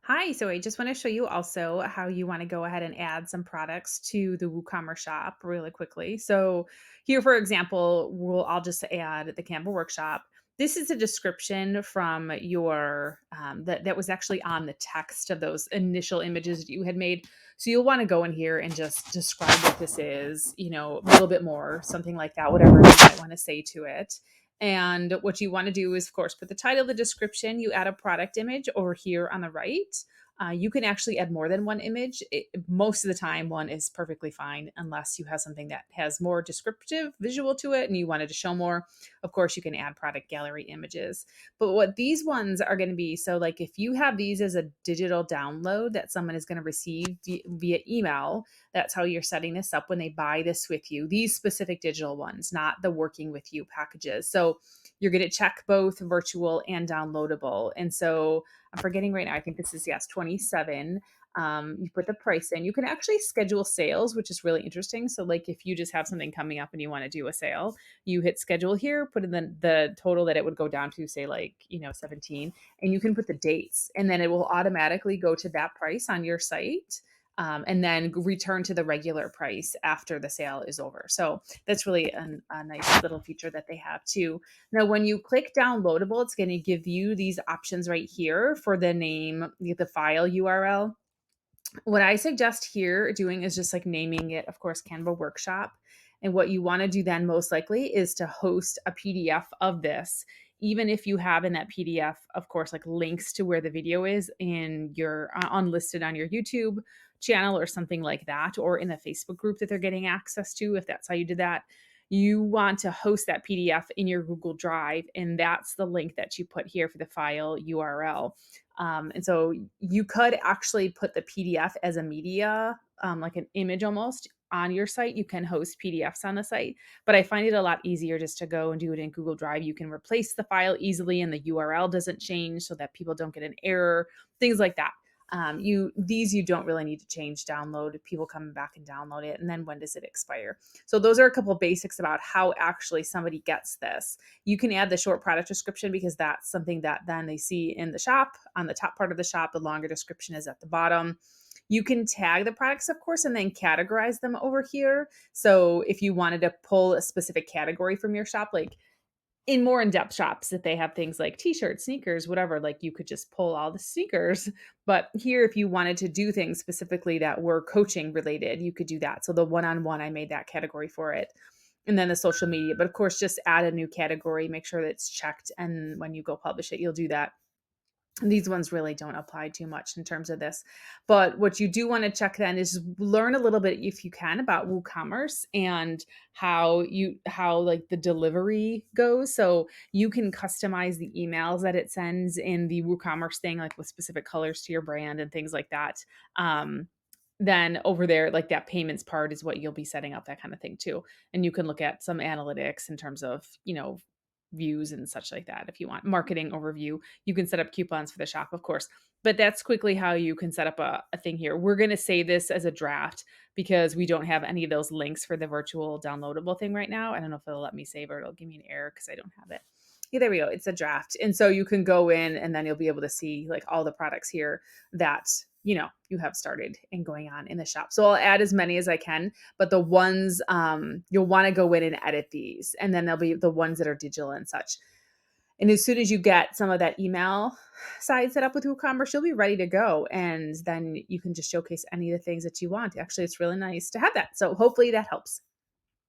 Hi, so I just want to show you also how you want to go ahead and add some products to the WooCommerce shop really quickly. So here, for example, I'll just add the Canva workshop. This is a description from your that was actually on the text of those initial images that you had made. So you'll want to go in here and just describe what this is, a little bit more, something like that, whatever you might want to say to it. And what you want to do is, of course, put the title, the description. You add a product image over here on the right. You can actually add more than one image. Most of the time, one is perfectly fine, unless you have something that has more descriptive visual to it and you wanted to show more. Of course, you can add product gallery images. But what these ones are going to be, so like if you have these as a digital download that someone is going to receive via email, that's how you're setting this up when they buy this with you. These specific digital ones, not the working with you packages. So you're going to check both virtual and downloadable. And so I'm forgetting right now. I think this is, yes, 27. You put the price in. You can actually schedule sales, which is really interesting. So, like if you just have something coming up and you want to do a sale, you hit schedule here, put in the total that it would go down to, say, 17, and you can put the dates, and then it will automatically go to that price on your site. And then return to the regular price after the sale is over. So that's really a nice little feature that they have too. Now, when you click downloadable, it's going to give you these options right here for the name, the file URL. What I suggest here doing is just like naming it, of course, Canva Workshop. And what you want to do then most likely is to host a PDF of this. Even if you have in that PDF, of course, like links to where the video is in your unlisted on your YouTube channel or something like that, or in the Facebook group that they're getting access to, if that's how you did that, you want to host that PDF in your Google Drive. And that's the link that you put here for the file URL. And so you could actually put the PDF as a media, like an image almost on your site. You can host PDFs on the site, but I find it a lot easier just to go and do it in Google Drive. You can replace the file easily and the URL doesn't change so that people don't get an error, things like that. You don't really need to change download. People coming back and download it, and then when does it expire? So those are a couple of basics about how actually somebody gets this. You can add the short product description because that's something that then they see in the shop on the top part of the shop. The longer description is at the bottom. You can tag the products, of course, and then categorize them over here. So if you wanted to pull a specific category from your shop, like in more in-depth shops, if they have things like t-shirts, sneakers, whatever, like you could just pull all the sneakers. But here, if you wanted to do things specifically that were coaching related, you could do that. So the one-on-one, I made that category for it. And then the social media, but of course, just add a new category, make sure that it's checked. And when you go publish it, you'll do that. These ones really don't apply too much in terms of this. But what you do want to check then is learn a little bit, if you can, about WooCommerce and how like the delivery goes. So you can customize the emails that it sends in the WooCommerce thing, like with specific colors to your brand and things like that. Then over there, like that payments part is what you'll be setting up, that kind of thing too. And you can look at some analytics in terms of, views and such like that. If you want marketing overview, you can set up coupons for the shop, of course. But that's quickly how you can set up a thing here. We're going to save this as a draft because we don't have any of those links for the virtual downloadable thing right now. I don't know if it'll let me save or it'll give me an error because I don't have it. Yeah, there we go. It's a draft. And so you can go in and then you'll be able to see like all the products here that, you have started and going on in the shop. So I'll add as many as I can, but the ones you'll want to go in and edit these. And then there'll be the ones that are digital and such. And as soon as you get some of that email side set up with WooCommerce, you'll be ready to go. And then you can just showcase any of the things that you want. Actually, it's really nice to have that. So hopefully that helps.